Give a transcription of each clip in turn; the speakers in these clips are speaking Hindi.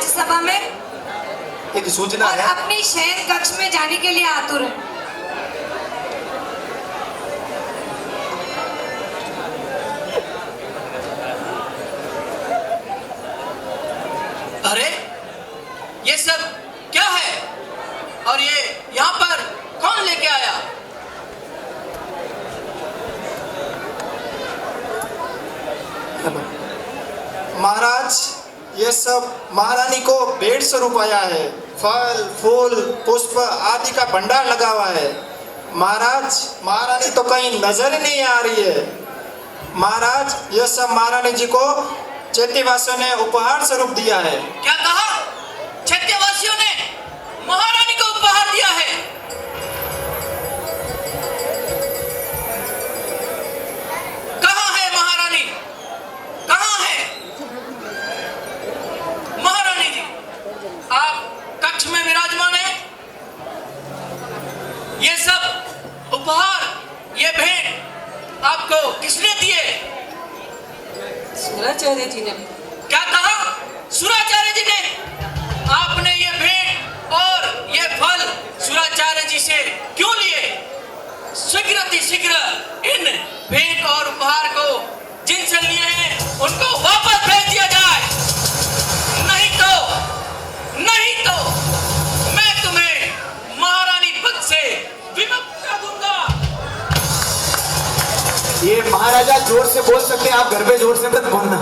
राज्यसभा में एक सूचना और है। अपनी शयन कक्ष में जाने के लिए आतुर है। अरे ये सब क्या है और ये यहाँ पर कौन लेके आया? महाराज, ये सब महारानी को भेंट स्वरूप आया है। फल फूल पुष्प आदि का भंडार लगा हुआ है। महाराज, महारानी तो कहीं नजर ही नहीं आ रही है। महाराज, यह सब महारानी जी को चैत्यवासियों ने उपहार स्वरूप दिया है। क्या कहा? चैत्यवासियों ने महारानी को उपहार दिया है? कहाँ है महारानी? कहाँ है महारानी जी? आप कक्ष में विराजमान हैं। ये सब उपहार, ये भेंट आपको किसने दिए? सुराचार्य जी ने। क्या कहा? सुराचार्य जी ने। आपने ये भेंट और ये फल सुराचार्य जी से क्यों लिए? शीघ्र इन भेंट और उपहार को जिनसे लिए हैं उनको वापस भेज दिया जाए। नहीं तो मैं तुम्हें महारानी पद से विमुक्त कर दूंगा। ये महाराजा जोर से बोल सकते हैं, आप घर पे जोर से मत बोलना।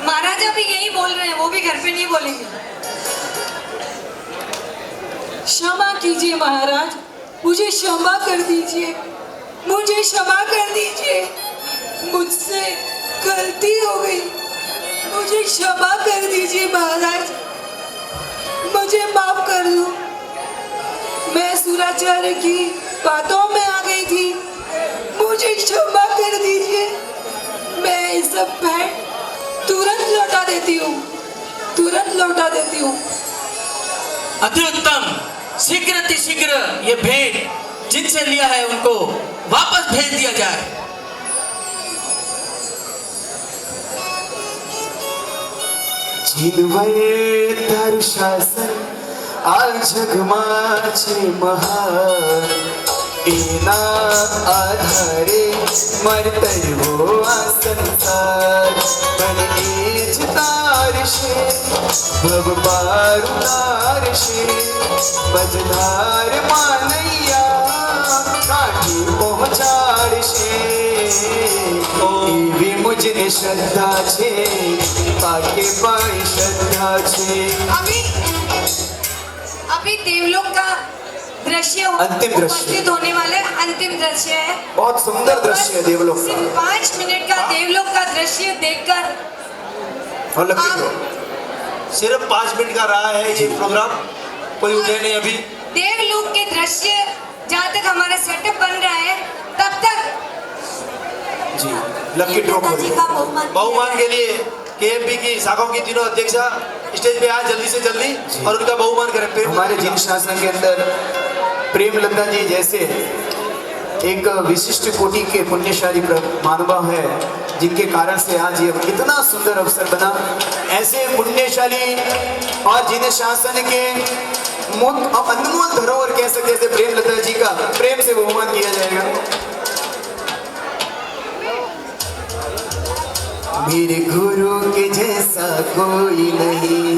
महाराजा भी यही बोल रहे हैं, वो भी घर पे नहीं बोलेंगे। क्षमा कीजिए महाराज, मुझे क्षमा कर दीजिए, मुझे क्षमा कर दीजिए। मुझसे गलती हो गई, मुझे क्षमा कर दीजिए महाराज, मुझे माफ कर दो। मैं सुराचार्य की बातों में आ गई थी, मुझे क्षमा कर दीजिए। मैं ये सब भेंट तुरंत लौटा देती हूँ, तुरंत लौटा देती हूँ। अति उत्तम। शीघ्र ये भेंट जिनसे लिया है उनको वापस भेज दिया जाए। जिनवये तारु शासन आ जगमा छे महान, एना आधारे मरतर्यो आ संसार। पण एज तारशे भव पारु तारशे, बजधार मानैया काठी पहुँचाड़शे। एवी मुझने श्रद्धा छे, पाके पाई श्रद्धा छे। अभी देवलोक का दृश्य अंतिम दृश्य। उपस्थित होने वाले अंतिम दृश्य है। बहुत सुंदर दृश्य है देवलोक का। सिर्फ 5 मिनट का देवलोक का दृश्य देखकर और लकी को सिर्फ 5 मिनट का रहा है ये प्रोग्राम, कोई उठे नहीं अभी। देवलोक के दृश्य जहाँ तक हमारा सेटअप बन रहा है तब तक जी लकी ड्रॉ नेताजी का बहुमान के लिए केएमपी की शाखाओं की तीनों अध्यक्षा स्टेज पे आए जल्दी से जल्दी और उनका बहुमान करें। फिर हमारे जिन शासन के अंदर प्रेमलता जी जैसे एक विशिष्ट कोटि के पुण्यशाली महानुभाव है, जिनके कारण से आज ये इतना सुंदर अवसर बना। ऐसे पुण्यशाली और जिन शासन के अनमोल धरोहर कह सकते थे प्रेमलता जी का प्रेम से बहुमान किया जाएगा। मेरे गुरु के जैसा कोई नहीं,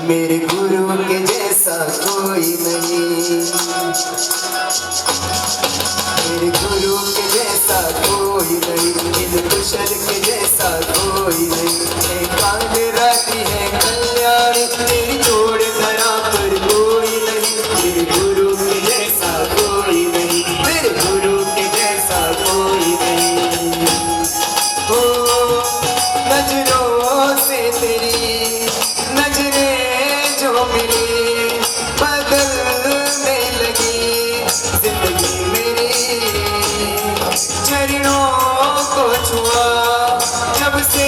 मेरे गुरु के जैसा कोई नहीं, मेरे गुरु के जैसा कोई नहीं, इन कुशल के जैसा कोई नहीं। काल रात्रि है कल्याणी, तेरी जोड़ धरा पर कोई नहीं, मेरे गुरु के जैसा कोई नहीं, मेरे गुरु के जैसा कोई नहीं। ओ नजरों से तेरी नजरें जो मेरी बदलने लगी, जिंदगी मेरी चरणों को छुआ जब से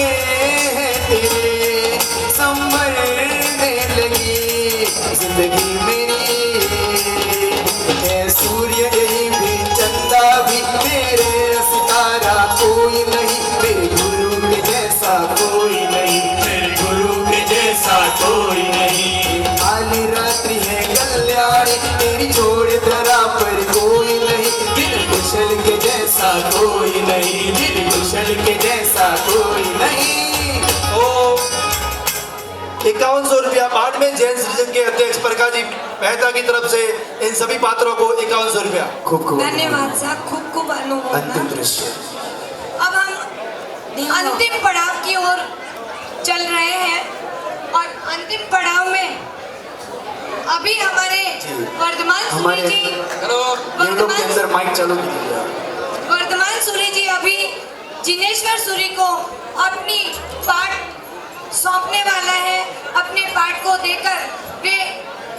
है तेरे संभलने लगी, जिंदगी मेरी है सूर्य यही भी चंदा भी, मेरे सितारा कोई नहीं, मेरे गुरु के 5100 रुपया बाड़मेर जैन सृजन के अध्यक्ष प्रकाश जी मेहता की तरफ से इन सभी पात्रों को 5100 रुपया। खूब खूब धन्यवाद साहब, खूब खूब अंतिम अनुमोदना। दृश्य। अब हम अंतिम पड़ाव की ओर चल रहे हैं और अंतिम पड़ाव में अभी हमारे वर्धमान सूरी हमारे जी ये लोग के अंदर माइक चालू कीजिए। वर्धमान सूरी जी अभी जिनेश्वर सूरी को अपनी पाठ सौंपने वाला है। अपने पाठ को देकर वे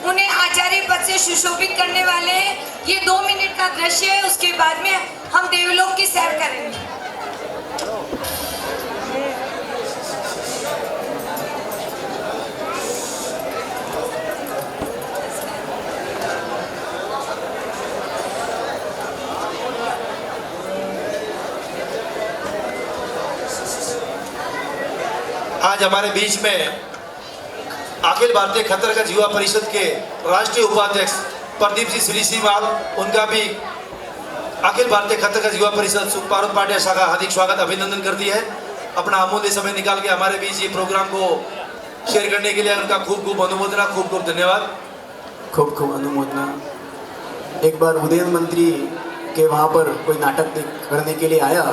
उन्हें आचार्य पद से सुशोभित करने वाले हैं। ये 2 मिनट का दृश्य है, उसके बाद में हम देवलोक की सैर करेंगे। आज हमारे बीच में अखिल भारतीय खतरगंज युवा परिषद के राष्ट्रीय उपाध्यक्ष प्रदीप जी श्री सीवाल, उनका भी अखिल भारतीय खतरगंज युवा परिषद सुखपारुत पाटिया शाखा हार्दिक स्वागत अभिनंदन करती है। अपना अमूल्य समय निकाल के हमारे बीच ये प्रोग्राम को शेयर करने के लिए उनका खूब खूब अनुमोदना, खूब खूब धन्यवाद। खूब खूब अनुमोदना। एक बार उदयन मंत्री के वहाँ पर कोई नाटक करने के लिए आया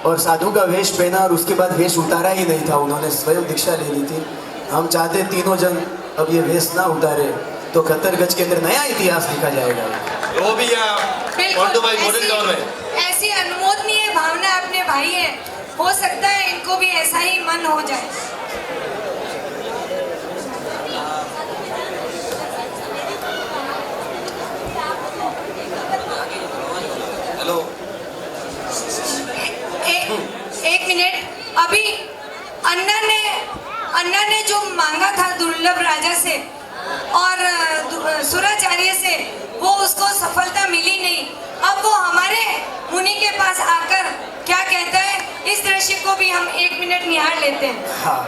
और साधु का वेश पहना और उसके बाद वेश उतारा ही नहीं था, उन्होंने स्वयं दीक्षा ले ली थी। हम चाहते तीनों जन अब ये वेश ना उतारे तो खतरगंज के अंदर नया इतिहास लिखा जाएगा। वो भी यहाँ बिल्कुल मॉडल टाउन में ऐसी अनुमोदनीय भावना अपने भाई है, हो सकता है इनको भी ऐसा ही मन हो जाए। हेलो, एक मिनट, अभी अन्ना ने जो मांगा था दुर्लभ राजा से और सुराचार्य से, वो उसको सफलता मिली नहीं। अब वो हमारे मुनि के पास आकर क्या कहता है, इस दृश्य को भी हम 1 मिनट निहार लेते हैं। हाँ,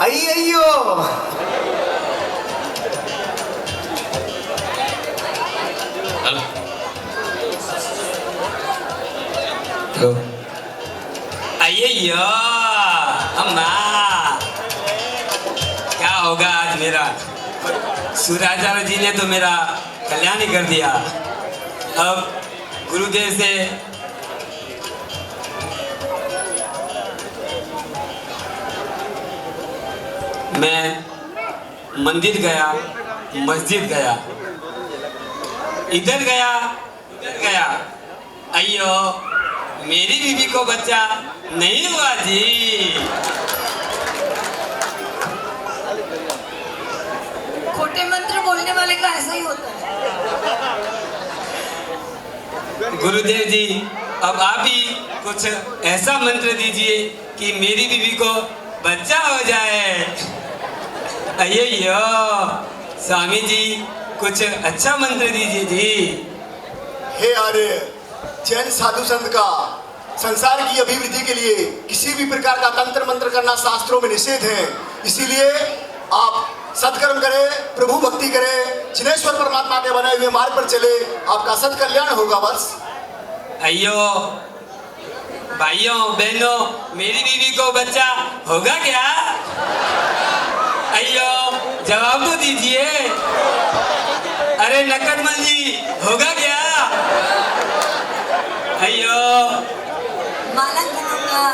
अय्यो अय्यो अम्मा, क्या होगा आज मेरा? सुराचार्य जी ने तो मेरा कल्याण ही कर दिया। अब गुरुदेव से मैं मंदिर गया, मस्जिद गया, इधर गया उधर गया, अय्यो मेरी बीवी को बच्चा नहीं हुआ जी। खोटे मंत्र बोलने वाले का ऐसा ही होता है। गुरुदेव जी, अब आप ही कुछ ऐसा मंत्र दीजिए कि मेरी बीवी को बच्चा हो जाए। अय्यो स्वामी जी, कुछ अच्छा मंत्र दीजिए जी। हे आर्य, जैन साधु संत का संसार की अभिवृद्धि के लिए किसी भी प्रकार का तंत्र मंत्र करना शास्त्रों में निषेध है। इसीलिए आप सत्कर्म करें, प्रभु भक्ति करें, जिनेश्वर परमात्मा के बनाए हुए मार्ग पर चले, आपका सत कल्याण होगा। बस अय्यो भाइयों बहनों, मेरी बीवी को बच्चा होगा क्या? अय्यो जवाब तो दीजिए। अरे नकदमल जी, होगा क्या? अय्यो माला करूंगा।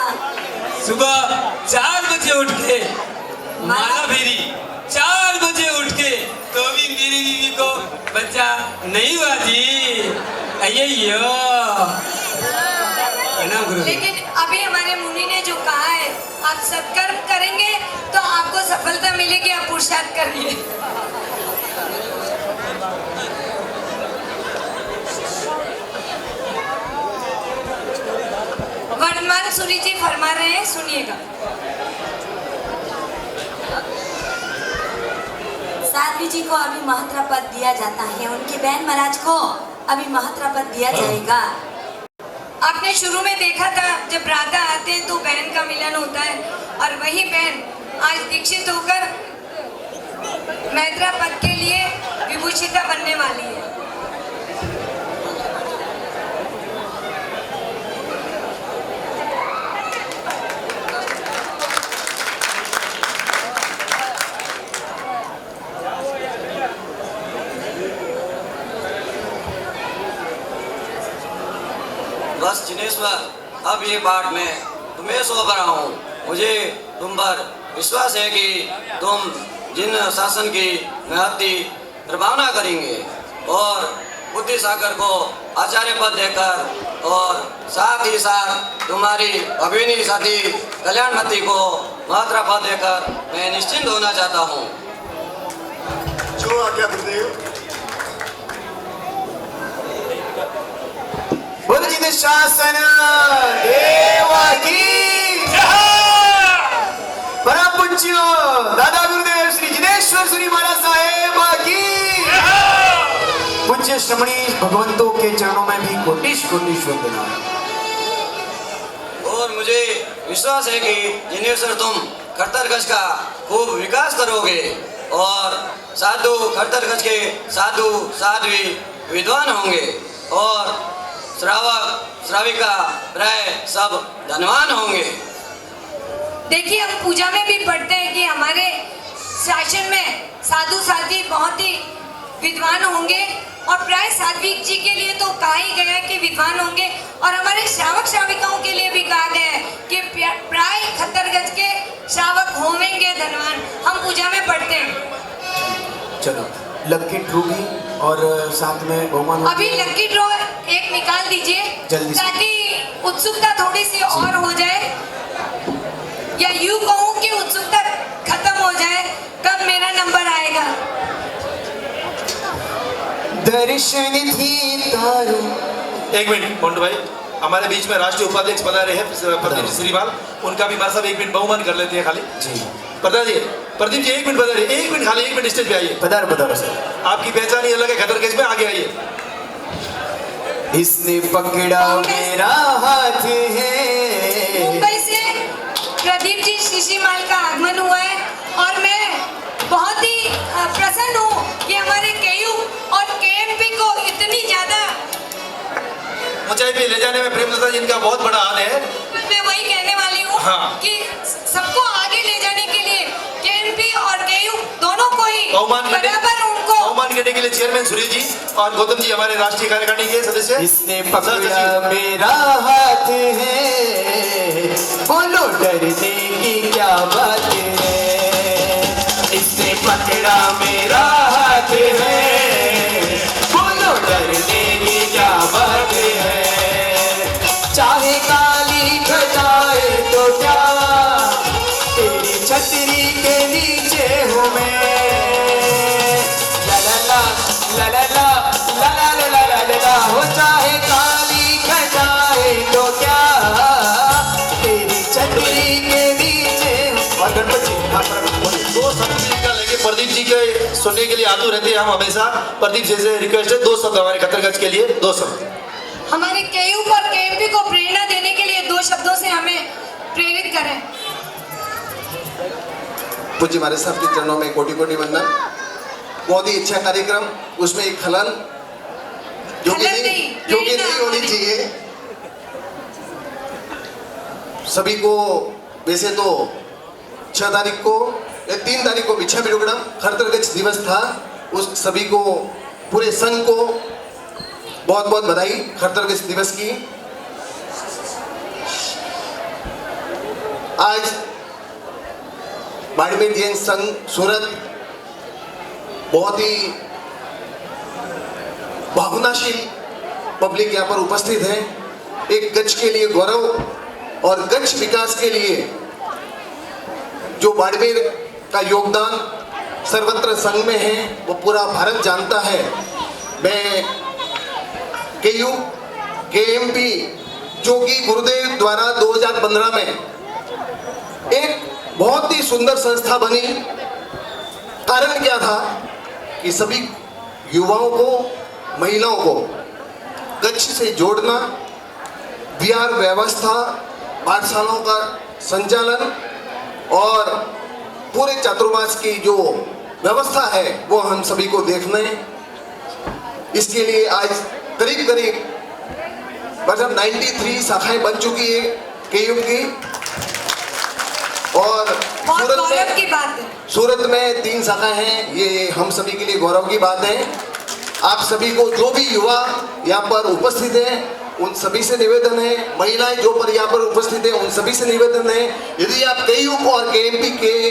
सुबह 4 बजे उठ के माला फेरी, 4 बजे उठ के, तो भी मेरी बीवी को बच्चा नहीं हुआ जी। अय्यो प्रणाम गुरु। लेकिन अभी हमारे मुनि ने जो कहा है, आप सत्कर्म करेंगे तो आपको सफलता मिलेगी, आप पुरुषार्थ करिए। वर्धमान सूरी जी फरमा रहे हैं, सुनिएगा। साध्वी जी को अभी महत्रा पद दिया जाता है, उनके बहन महाराज को अभी महत्रा पद दिया जाएगा। आपने शुरू में देखा था, जब राधा आते हैं तो बहन का मिलन होता है, और वही बहन आज दीक्षित होकर मैत्रा पद के लिए विभूषिता बनने वाली है। बस जिनेश्वर, अब ये पाठ मैं तुम्हें सौंप रहा हूँ। मुझे तुम पर विश्वास है कि तुम जिन शासन की निहत्ती प्रभावना करेंगे और बुद्धि सागर को आचार्य पद देकर और साथ ही साथ तुम्हारी अभिनी साथी कल्याणमती को महात्रा पद देकर मैं निश्चिंत होना चाहता हूँ। जो आज्ञा गुरुदेव। बोल जी शासन देवा की परम पूज्य दादा गुरुदेव श्री जिनेश्वर सूरी महाराज साहेब की पूज्य श्रमणी भगवंतों के चरणों में भी कोटिश कोटिश वंदना। और मुझे विश्वास है कि जिनेश्वर तुम खट्टरगंज का खूब विकास करोगे और साधु खट्टरगंज के साधु साध्वी विद्वान होंगे और श्रावक श्राविका प्राय सब धनवान होंगे। देखिए, हम पूजा में भी पढ़ते हैं कि हमारे शासन में साधु साध्वी बहुत ही विद्वान होंगे और प्राय साध्विक जी के लिए तो कहा ही गया है कि विद्वान होंगे और हमारे श्रावक श्राविकाओं के लिए भी कहा गया है कि प्राय खट्टरगंज के श्रावक होंगे धनवान। हम पूजा में पढ़ते हैं। चलो लक्की ड्रॉ भी और साथ में बहुमान अभी लक्की ड्रॉ एक निकाल दीजिए जल्दी से। ताकि उत्सुकता थोड़ी सी और हो जाए, या यूं कहूं कि उत्सुकता खत्म हो जाए कब मेरा नंबर आएगा। दर्शन थी तारू। एक मिनट मोन्टू भाई, हमारे बीच में राष्ट्रीय उपाध्यक्ष पधारे हैं प्रदीप श्रीवाल, उनका भी हमारे साहब एक मिनट बहुमान कर लेते हैं खाली। जी प्रधान जी, प्रदीप जी एक मिनट पधारिए, एक मिनट खाली, एक मिनट स्टेज पे आइए। पधारो पधारो सर। आपकी पहचान ही अलग है खट्टरगंज में, आगे आइए। इसने पकड़ा मेरा हाथ है। मुंबई से प्रदीप जी शिशिमाल का आगमन हुआ है और मैं बहुत ही प्रसन्न हूँ कि हमारे केयू और केएमपी को इतनी ज्यादा ऊंचाई पे ले जाने में प्रेमलता जी इनका बहुत बड़ा हाथ है। मैं वही कहने वाली हूँ हाँ। कि सबको आगे ले जाने के लिए केएमपी और केयू दोनों को ही बराबर उनको बहुमान करने के लिए चेयरमैन सुरेश जी और गौतम जी हमारे राष्ट्रीय कार्यकारिणी के सदस्य। इसने पकड़ा मेरा हाथ है, बोलो डरने की क्या बात है। इसने पकड़ा मेरा हाथ है, बोलो डरने की क्या बात है। चाहे काली घटाए तो क्या, तेरी छतरी के नीचे हूँ मैं। ला ला ला ला ला ला ला ला ला ला हो, चाहे काली घटाए तो क्या, तेरी छतरी के नीचे हूँ। और गणपति दो शब्द का लेके प्रदीप जी के सुनने के लिए आतुर रहते हैं हम हमेशा। प्रदीप जी से रिक्वेस्ट है, दो शब्द हमारे खट्टरगंज के लिए, दो शब्द। हमारे केयू और केएमपी को प्रेरणा देने के लिए दो शब्दों से हमें प्रेरित करें। पूज्य महाराज साहब के चरणों में कोटि कोटि वंदन। बहुत ही अच्छा कार्यक्रम, उसमें एक खलल जो कि नहीं होनी चाहिए। सभी को वैसे तो 6 तारीख को या 3 तारीख को भिक्षा विरुगणम खट्टरगंज दिवस था, उस सभी को पूरे संघ को बहुत बहुत बधाई खट्टरगंज दिवस की। आज बाड़मेर जैन संघ सूरत बहुत ही भावनाशील पब्लिक यहाँ पर उपस्थित है। एक गच्छ के लिए गौरव और गच्छ विकास के लिए जो बाड़मेर का योगदान सर्वत्र संघ में है वो पूरा भारत जानता है। मैं केयू केएमपी जो कि गुरुदेव द्वारा 2015 में एक बहुत ही सुंदर संस्था बनी। कारण क्या था कि सभी युवाओं को, महिलाओं को गच्छ से जोड़ना, विहार व्यवस्था, पाठशालाओं का संचालन और पूरे चातुर्मास की जो व्यवस्था है वो हम सभी को देखना है। इसके लिए आज करीब करीब मतलब 93 शाखाएं बन चुकी है केयू की। और सूरत में 3 शाखाएं हैं, ये हम सभी के लिए गौरव की बात है। आप सभी को जो भी युवा यहाँ पर उपस्थित हैं उन सभी से निवेदन है, महिलाएं जो पर यहाँ पर उपस्थित है उन सभी से निवेदन है, यदि आप केयूप और केएमपी के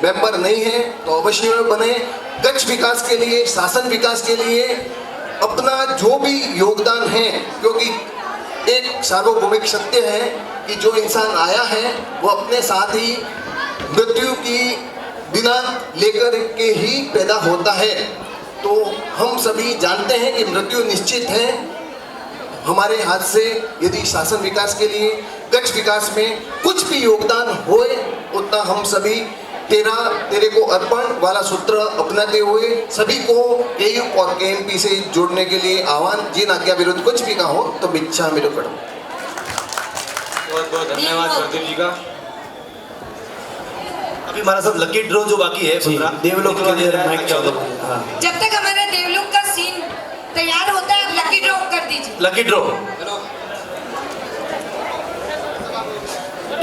मेंबर नहीं हैं तो अवश्य बने। कच्छ विकास के लिए, शासन विकास के लिए अपना जो भी योगदान है, क्योंकि एक सार्वभौमिक सत्य है कि जो इंसान आया है वो अपने साथ ही मृत्यु की दिनांक लेकर के ही पैदा होता है। तो हम सभी जानते हैं कि मृत्यु निश्चित है हमारे हाथ से। यदि शासन विकास के लिए, कच्छ विकास में कुछ भी योगदान होए उतना हम सभी तेरे को अर्पण वाला सूत्र अपनाते हुए सभी को केयूप और केएमपी से जोड़ने के लिए आह्वान। जिन आज्ञा विरुद्ध कुछ भी का हो तो बिच्छा मेरे करो। बहुत बहुत धन्यवाद प्रदीप जी का। अभी हमारा सब लकी ड्रॉ जो बाकी है देवलोक के लिए माइक चालू। जब तक हमारा देवलोक का सीन तैयार होता है, लकी ड्रॉ कर दीजिए। लकी ड्रॉ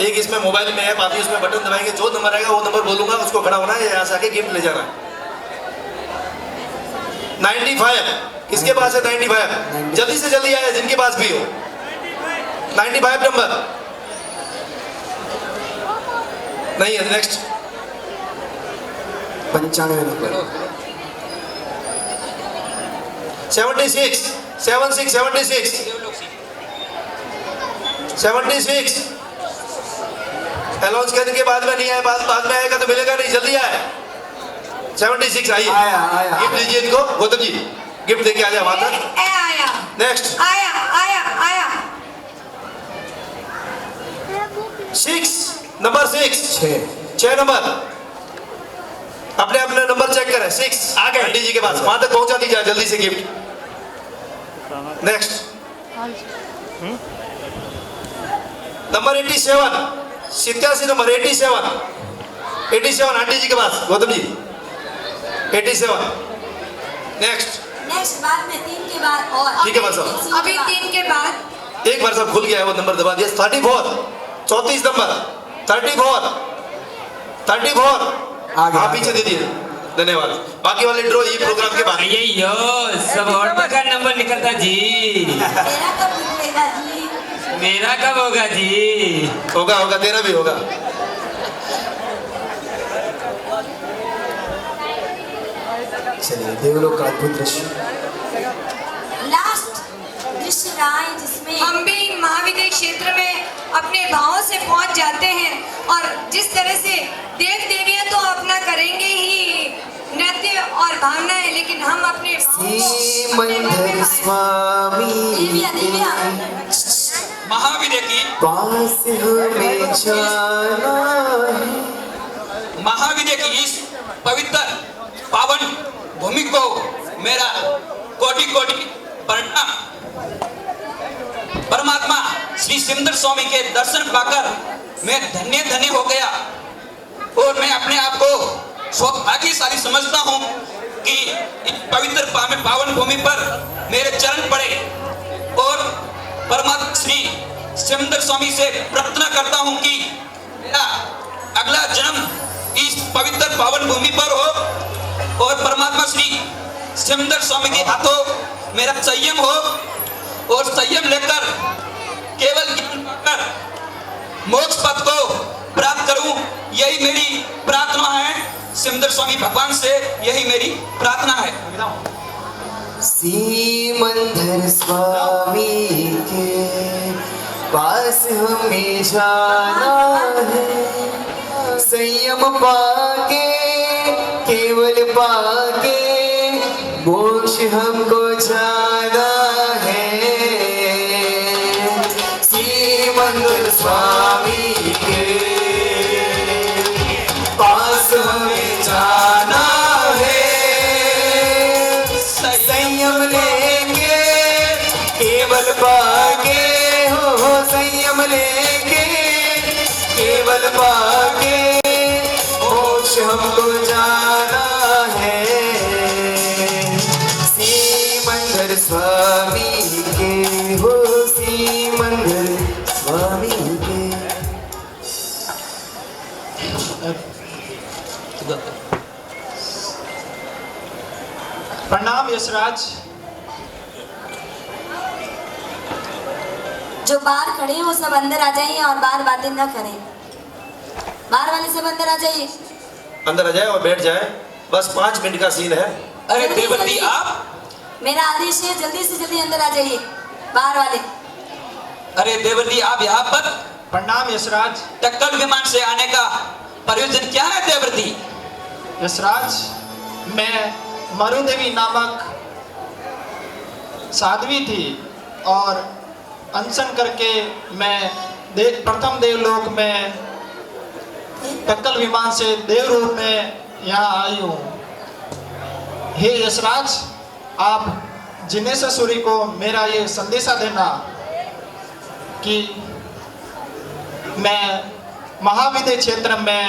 एक इसमें मोबाइल में ऐप आती है, उसमें बटन दबाएंगे, जो नंबर आएगा वो नंबर बोलूंगा, उसको खड़ा होना है, यहाँ से आके गिफ्ट ले जाना है। 95 किसके पास है? 95 जल्दी से जल्दी आए जिनके पास भी हो। 95 नंबर नहीं है। नेक्स्ट 95 नंबर 76 76 76 76 अनाउंस करने के बाद में नहीं आया, बाद में आएगा तो मिलेगा नहीं, जल्दी आए। 76 आइए, आया। गिफ्ट दीजिए इनको। गौतम जी गिफ्ट देके आ जाए वहां तक। आया नेक्स्ट आया आया आया 6 नंबर 6 नंबर अपने अपने नंबर चेक करें। 6 आ गए आंटी जी के पास, वहां तक पहुंचा दीजिए जल्दी से gift. Next number 87 87 number 87 aunty ji के पास। गौतम जी 87। नेक्स्ट बाद में 3 के बाद और ठीक है बस अब अभी 3 के बाद एक बार सब खुल गया है, वो नंबर दबा दिया। 34 34 नंबर 34 हाँ पीछे दे दिए। धन्यवाद। बाकी वाले ड्रॉ ये प्रोग्राम के बाद। ये यो सब और का नंबर निकलता जी। मेरा कब निकलेगा जी? मेरा कब होगा जी? होगा तेरा भी होगा। चलिए देवलोक का अद्भुत दृश्य। लास्ट दृश्य रहा है जिसमें हम भी महाविद्यालय क्षेत्र में अपने भावों से पहुंच जाते हैं और जिस तरह से देव देवियां तो अपना करेंगे ही नृत्य और भावनाएं, लेकिन हम अपने मंदिर स्वामी देविया महाविद्य की पास हमें जाना है। महाविद्य की इस पवित्र पावन भूमि को मेरा कोटि कोटि प्रणाम। परमात्मा श्री सिमंदर स्वामी के दर्शन पाकर मैं धन्य धन्य हो गया और मैं अपने आप को सौभाग्यशाली समझता हूँ कि इस पवित्र पावन भूमि पर मेरे चरण पड़े और परमात्मा श्री सिमंदर स्वामी से प्रार्थना करता हूँ कि मेरा अगला जन्म इस पवित्र पावन भूमि पर हो और परमात्मा श्री सिमंदर स्वामी के हाथों मेरा संयम हो और संयम लेकर केवल ज्ञान पाकर मोक्ष पद को प्राप्त करूं, यही मेरी प्रार्थना है। सिमंदर स्वामी भगवान से यही मेरी प्रार्थना है। सिमंदर स्वामी के पास हमें जाना है। संयम पाके केवल पाके मोक्ष हमको जाना है। सिमंदर स्वामी के पास हमें जाना है। संयम लेके केवल पाके हो, संयम लेके केवल पाके मोक्ष हमको जाना है। सिमंदर स्वामी के हो, सिमंदर स्वामी के। प्रणाम यशराज। जो बाहर खड़े हैं वो सब अंदर आ जाइए और बाहर बातें न करें। बाहर वाले सब अंदर आ जाइए। अंदर आ जाए और बैठ जाए, बस 5 मिनट का सीन है। अरे जल्दी देवर जी जल्दी। आप, मेरा आदेश है, जल्दी से जल्दी अंदर आ जाइए बाहर वाले। अरे देवर जी आप यहाँ पर प्रणाम यशराज। टक्कर विमान से आने का प्रयोजन क्या है देवर जी? यशराज, मैं मरुदेवी नामक साध्वी थी और अनशन करके मैं प्रथम देवलोक में टक्कल विमान से देव रूप में यहाँ आई हूँ। हे यशराज, आप जिनेश्वर सूरी को मेरा ये संदेशा देना कि मैं महाविद्य क्षेत्र में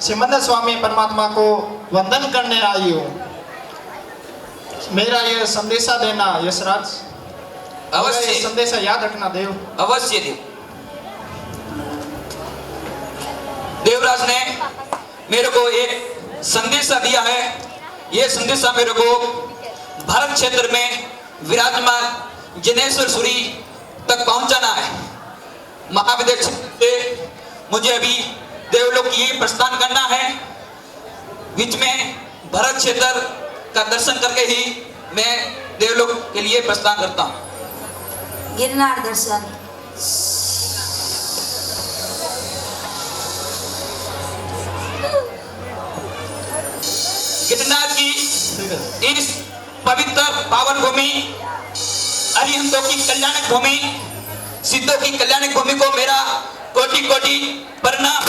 सिमंदर स्वामी परमात्मा को वंदन करने आई हूँ। मेरा ये संदेशा देना यशराज। अवश्य। ये संदेशा याद रखना देव। अवश्य देव। देवराज ने मेरे को एक संदेशा दिया है। यह संदेशा मेरे को भारत क्षेत्र में विराजमान जिनेश्वर सूरी तक पहुंचाना है। महाविद्य क्षेत्र से मुझे अभी देवलोक की प्रस्थान करना है। बीच में भरत क्षेत्र का दर्शन करके ही मैं देवलोक के लिए प्रस्थान करता हूँ। गिरनार दर्शन। गिरनार की इस पवित्र पावन भूमि, अरिहंतों की कल्याणक भूमि, सिद्धों की कल्याणक भूमि को मेरा कोटि कोटि प्रणाम।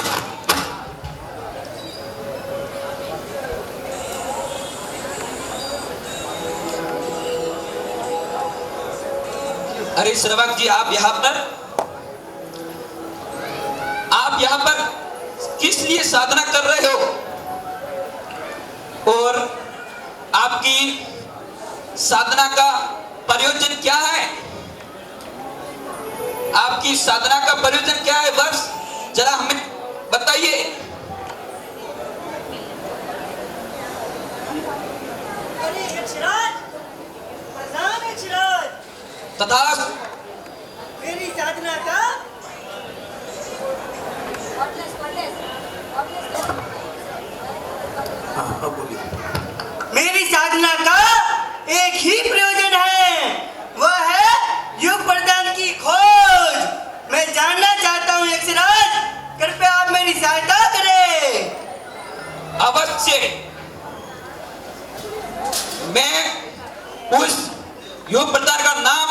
अरे श्रवक जी, आप यहाँ पर किस लिए साधना कर रहे हो और आपकी साधना का प्रयोजन क्या है? आपकी साधना का प्रयोजन क्या है? बस जरा हमें बताइए। तथा मेरी साधना का मेरी साधना का एक ही प्रयोजन है, वह है युग प्रदान की खोज। मैं जानना चाहता हूँ यक्षराज, कृपया आप मेरी सहायता करें। अवश्य। मैं उस योग प्रदान का नाम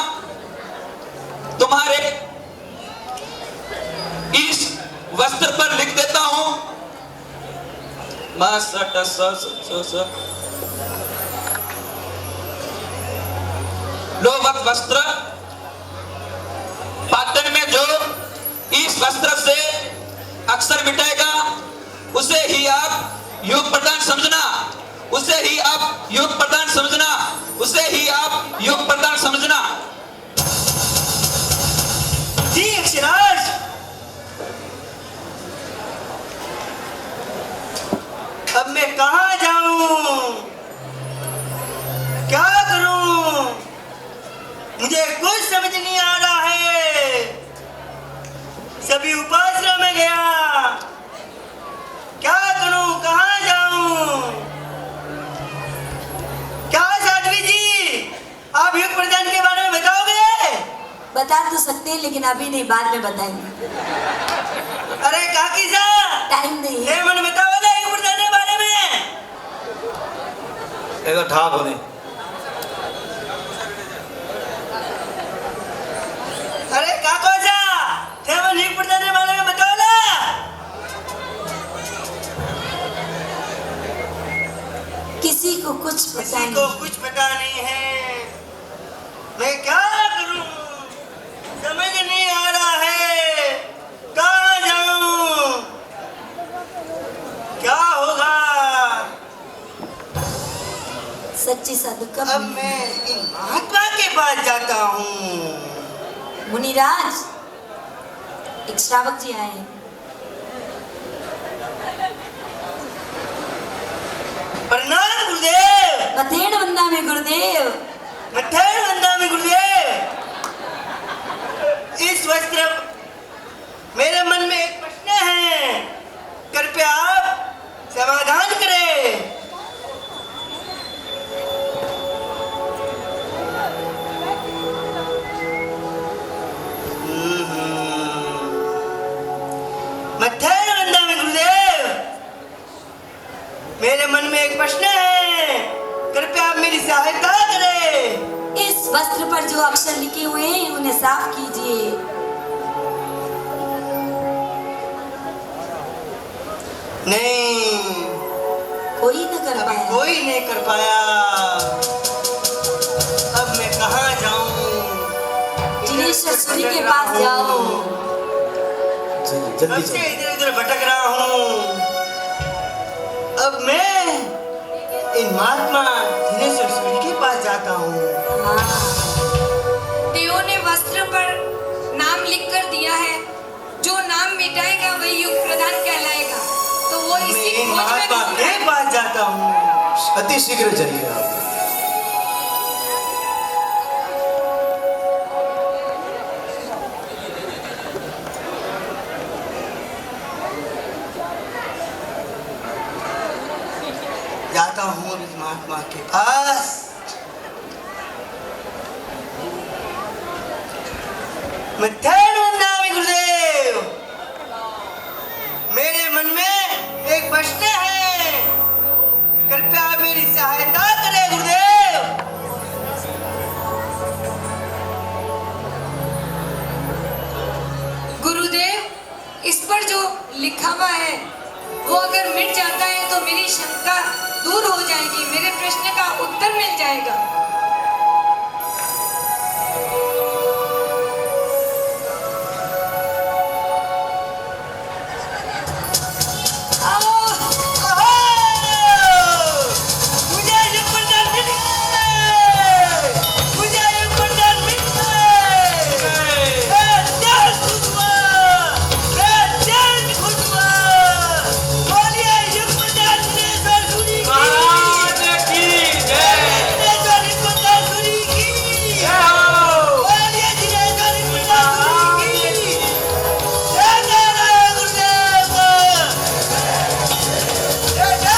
तुम्हारे इस वस्त्र पर लिख देता हूं। लोवक वस्त्र पाटन में जो इस वस्त्र से अक्षर मिटाएगा उसे ही आप योग प्रदान समझना, उसे ही आप योग प्रदान समझना, उसे ही आप योग प्रदान समझना। जी यक्षराज। अब मैं कहाँ जाऊं, क्या करूं, मुझे कुछ समझ नहीं आ रहा है। सभी उपासना में गया, क्या करूं, कहाँ जाऊं? क्या साध्वी जी, आप युग प्रदान के बारे में बताओगे? बता तो सकते हैं लेकिन अभी नहीं, बाद में बताएंगे। अरे काकी सा, टाइम नहीं है। मन बताओ ना युग प्रदान के बारे में। एक ठाक होने। अरे काको सा, मन युग प्रदान के बारे में बताओ ना। किसी को कुछ पता किसी नहीं। को कुछ पता नहीं है। मैं क्या करूं, समझ नहीं आ रहा है। कहाँ जाऊं, क्या होगा? सच्ची साधु कब? अब मैं इन महात्मा के पास जाता हूँ। मुनिराज, एक श्रावक जी आए हैं। प्रणाम गुरुदेव। मथेड़ वंदा में गुरुदेव। मथेड़ वंदा में गुरुदेव। इस वस्त्र, मेरे मन में एक प्रश्न है, कृपया आप समाधान करें। मत्थेन वंदामि गुरुदेव, मेरे मन में एक प्रश्न है, कृपया आप मेरी सहायता करें। इस वस्त्र पर जो अक्षर लिखे हुए हैं उन्हें साफ कीजिए। नहीं, कोई न कर पाया। कोई नहीं कर पाया। अब मैं कहाँ जाऊं? जिनेश्वर सूरी के पास जाओ। कब से इधर इधर भटक रहा हूँ। अब मैं इन महात्मा जिनेश्वर सूरी के पास जाता हूँ। देवों ने वस्त्र पर नाम लिख कर दिया है, जो नाम मिटाएगा वही युग प्रधान कहलाएगा। तो वो मैं इसी इन खोज में महात्मा घूम रहा के है। पास जाता हूँ। अति शीघ्र चलिए आप। जाता हूँ इस महात्मा के पास। मत्थेन वंदामि गुरुदेव, मेरे मन में एक प्रश्न है, कृपया आप मेरी सहायता करें गुरुदेव। गुरुदेव, इस पर जो लिखा हुआ है वो अगर मिट जाता है तो मेरी शंका दूर हो जाएगी, मेरे प्रश्न का उत्तर मिल जाएगा। मुझे ये वरदान मिल गए। मुझे ये वरदान मिल गए। मैं जल्द खुश हुआ। मैं जल्द खुश हुआ। बोलिए ये वरदान जिनेश्वर सूरी की। जिनेश्वर वरदान सूरी की। बोलिए जिनेश्वर वरदान सूरी की। जय जय राम गुरुदेव। जय जय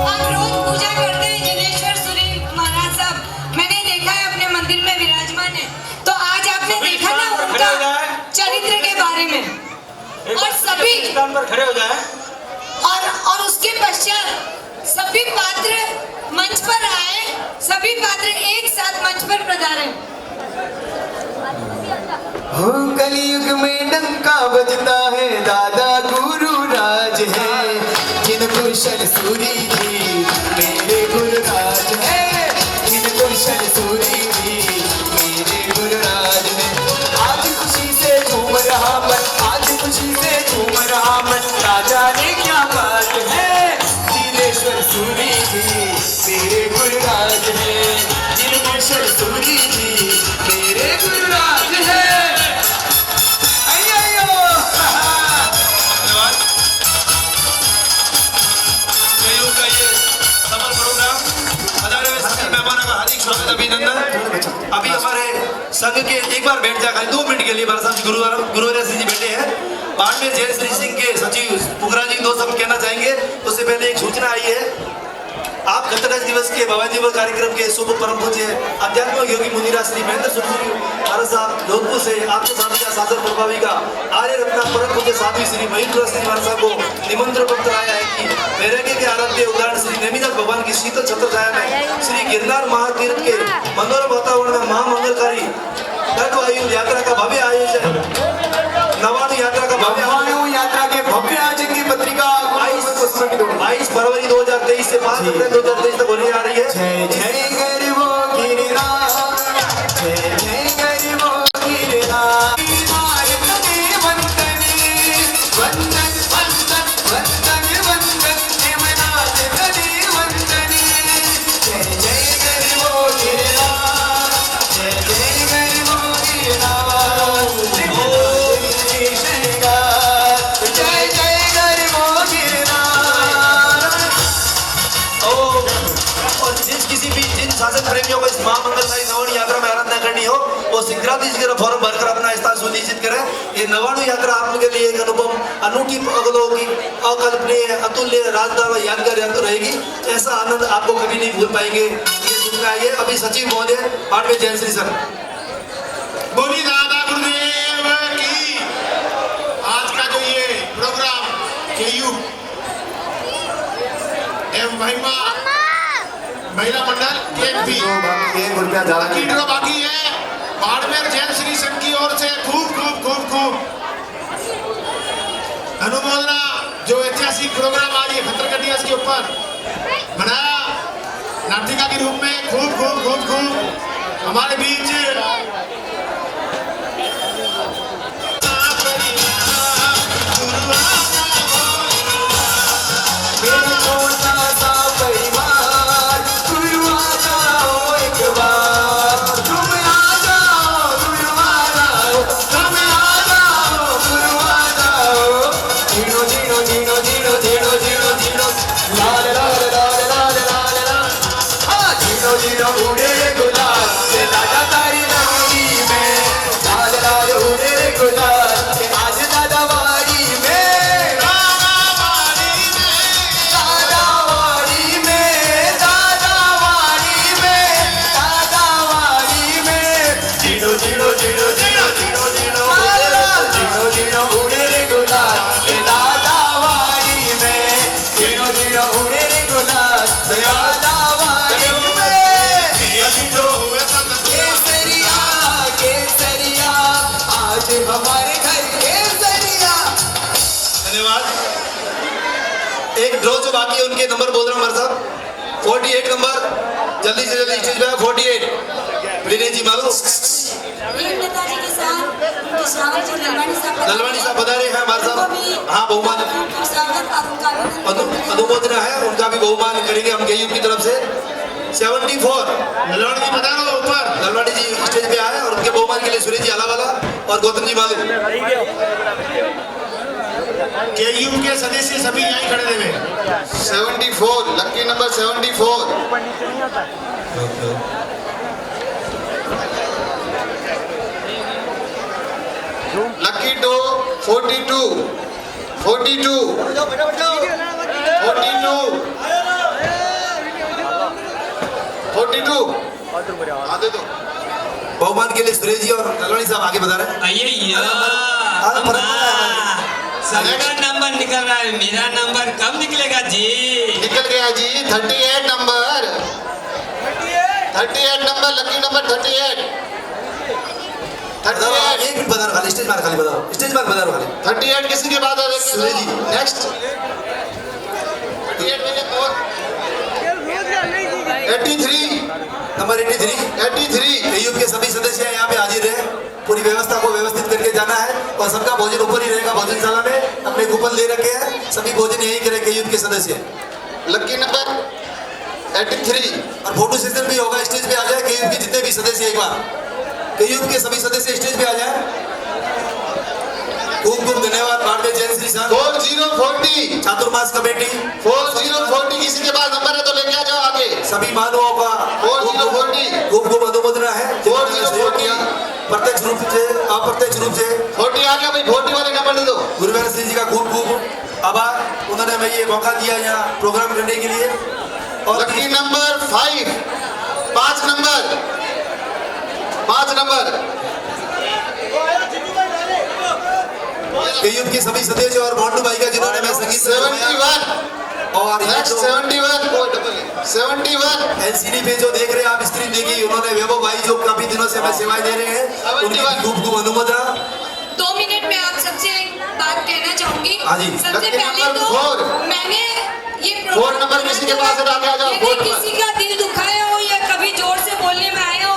आप रोज पूजा करते हैं जिनेश्वर सूरी महाराज साहब, मैंने देखा है अपने मंदिर में विराजमान है। तो आज आपने देखा ना उनका चरित्र के बारे में, और सभी पर खड़े हो जाए। और उसके पश्चात सभी पात्र मंच पर आए, सभी पात्र एक साथ मंच पर पधारे। हो कलयुग में डंका बजता है, दादा गुरु राज है। जिन कुशल सूरी जी मेरे गुरु राज है। जिन कुशल सूरी जी मेरे गुरु राज है। आज खुशी से झूम रहा मन, आज खुशी से झूम रहा मन, राजा ने क्या बात है। जिनेश्वर सूरी जी मेरे गुरु राज है। जिन कुशल सूरी जी मेरे गुरु राज है। स्वागत अभिनंदन। अभी हमारे संघ के एक बार बैठ जा, 2 मिनट के लिए हमारे साथ गुरुवार सिंह जी बैठे हैं। बाड़मेर जय श्री सिंह के सचिव पुखरा जी 2 शब्द कहना चाहेंगे। उससे पहले एक सूचना आई है, आप गणतंत्र दिवस के भव्य दिवस कार्यक्रम के शुभ परम पूज्य अध्यात्म योगी मुनिरा श्री महेंद्र सूरी महाराज साहब जोधपुर से आपके साथी का शासन प्रभावी का आर्य रत्ना परम पूज्य साध्वी श्री महेंद्र श्री महाराज साहब को निमंत्रण पत्र आया है कि वैराग्य के आराध्य उदाहरण श्री नेमिनाथ भगवान की शीतल छत्र छाया में श्री गिरनार महातीर्थ के मनोरम वातावरण में महामंगलकारी वायु यात्रा का भव्य आयोजन, नवाणु यात्रा का भव्य यात्रा के भव्य आयोजन की पत्रिका 22 फरवरी 2023 से 5 अप्रैल 2023 तक होने जा रही है। जय जय गरीबो गिरिराज, जय जय गरीबो गिरिराज। वंदन वंदन वंदन वंदन वंदन हेमनाथ हरि वंदन। जय जय गरीबो गिरिराज, जय जय गरीबो गिरिराज। जय जय गरीबो शीघ्राति शीघ्र फॉर्म भरकर अपना स्थान सुनिश्चित करें। ये नवाणु यात्रा आप लोगों के लिए एक अनुपम अनूठी अवलोकन अकल्पनीय अतुल्य राजदार व यादगार यात्रा रहेगी। ऐसा आनंद आपको कभी नहीं भूल पाएंगे। ये सुनना है अभी सचिव महोदय पाठ में जैन श्री सर बोली दादा गुरुदेव की। आज का जो ये प्रोग्राम केयू एवं महिला मंडल केएमपी की ड्रॉ बाकी है। बाड़मेर जैन श्री संघ की ओर से खूब खूब खूब खूब अनुमोदना। जो ऐतिहासिक प्रोग्राम आज ये खतरकटिया के ऊपर बनाया नाटिका के रूप में खूब खूब खूब खूब हमारे बीच एक ड्रॉ जो बाकी है उनके नंबर बोल रहा हूँ हमारे साहब 48 नंबर जल्दी से जल्दी स्टेज पे 48 विनय जी मालूम नेताजी के साथ उनके श्रावण जी नलवानी साहब बता रहे हैं हमारे साहब। हाँ बहुमान अनुमोदना है उनका भी बहुमान करेंगे हम केयू की तरफ से 74 नलवानी जी बता रहा ऊपर नलवानी जी स्टेज पे आए और उनके बहुमान के लिए सुरेश जी आलावाला और गौतम जी मालूम। केयू के सदस्य सभी यहीं खड़े थे। 74 लकी नंबर 74 लकी डो 42 42 आगे दो बहुमान के लिए सुरेश जी और नलवानी साहब आगे बता रहे हैं। सबका नंबर निकल रहा है, मेरा नंबर कब निकलेगा जी? निकल गया जी 38 नंबर 38 नंबर लकी नंबर 38 एक मिनट बता रहा स्टेज मार खाली बताओ स्टेज मार बता रहा 38 किसी के बाद आ सुरेश जी नेक्स्ट 38 में और 83 नंबर 83 केयू के सभी सदस्य यहाँ पे हाजिर हैं। पूरी व्यवस्था को व्यवस्थित करके जाना है और सबका भोजन ऊपर ही रहेगा। भोजनशाला में अपने कूपन ले रखे हैं, सभी भोजन यही करें केयू के सदस्य। लकी नंबर 83 और फोटो सेशन भी होगा। स्टेज पे आ जाए केयू के जितने भी सदस्य एक बार केयू के सभी सदस्य स्टेज पे आ जाए। खूब खूब धन्यवाद भारतीय जैन श्री संघ 4040 चातुर्मास कमेटी 4040 किसी के पास नंबर है तो लेके आ जाओ आगे। सभी मानवों का 4040 खूब खूब अनुमोदना है। 4040 प्रत्यक्ष रूप से अप्रत्यक्ष रूप से 40 आ गया भाई 40 वाले नंबर दे दो। गुरुवार सिंह जी का खूब खूब आभार। उन्होंने हमें ये मौका दिया यहाँ प्रोग्राम करने के लिए। और लकी नंबर 5 5 नंबर केयू के सभी सदस्य और मोंटू भाई का जिन्होंने मैं संगीत 71 और नेक्स्ट 71 एलसीडी पे जो देख रहे हैं आप स्क्रीन देखिए उन्होंने वैभव भाई जो काफी दिनों से हमें सेवाएं दे रहे हैं उनकी खूब खूब अनुमोदना। 2 मिनट में आप सबसे एक बात कहना चाहूंगी। हाँ जी। सबसे पहले तो मैंने ये 4 नंबर किसी के पास है तो आगे आ जाओ। 4 नंबर किसी का दिल दुखाया हो या कभी जोर से बोलने में आए हो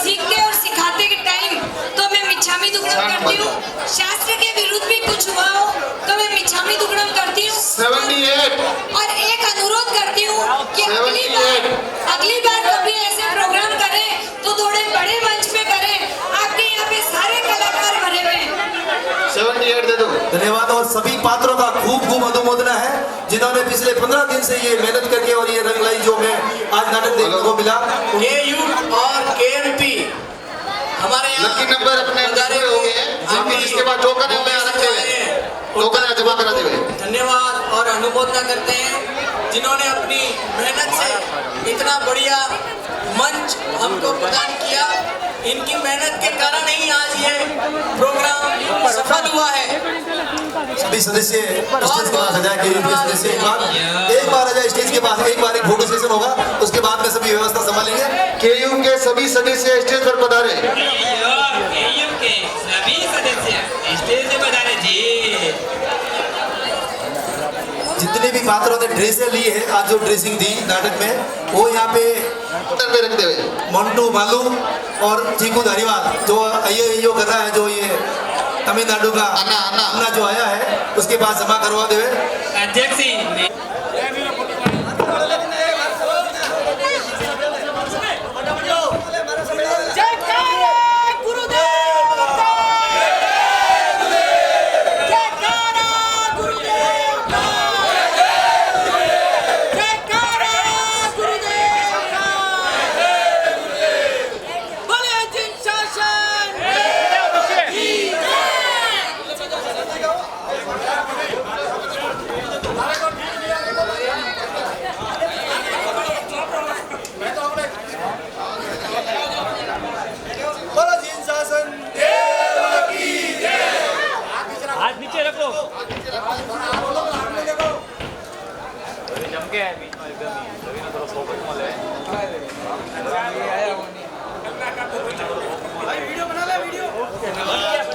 सीखते और सिखाते के टाइम तो मैं मिच्छामी दुक्कड़म करती हूँ। शास्त्र के विरुद्ध भी कुछ हुआ हो तो मैं मिच्छामी दुक्कड़म करती हूँ 78 और एक अनुरोध करती हूँ कि अगली बार कभी ऐसे प्रोग्राम करें तो थोड़े बड़े मंच पे करें। आपके यहाँ पे सारे कलाकार भरे हुए हैं। 78 दे दो। धन्यवाद। और सभी पात्रों का खूब खूब अनुमोदना है जिन्होंने पिछले 15 दिन से ये मेहनत करके और ये रंग लाई जो मैं आज नाटक देखने को मिला। केयू और केएमपी हमारे यहाँ नंबर अपने पूरे हो गए हैं। आप इसके बाद टोकन में रखते हुए टोकन जमा करा देवे। धन्यवाद और अनुमोदना करते हैं जिन्होंने अपनी मेहनत से इतना बढ़िया मंच हमको प्रदान किया। इनकी मेहनत के कारण ही आज ये प्रोग्राम सफल हुआ है। सभी सदस्य स्टेज के पास आ जाए, केयू के सदस्य एक बार आ जाए स्टेज के पास। एक बार एक फोटो सेशन होगा, उसके बाद में सभी व्यवस्था संभालेंगे। केयू के सभी सदस्य स्टेज पर पधारे। केयू के सभी सदस्य स्टेज पे पधारे जी। जितने भी पात्रों ने ड्रेसें ली है, आज जो ड्रेसिंग थी नाटक में, वो यहाँ पे पे रखते हुए मोन्टू बालू और चीकू धारीवाल जो अयो कर रहा है, जो ये तमिलनाडु का अन्ना जो आया है, उसके पास जमा करवा देवे। अध्यक्ष जी वीडियो बना ले वीडियो।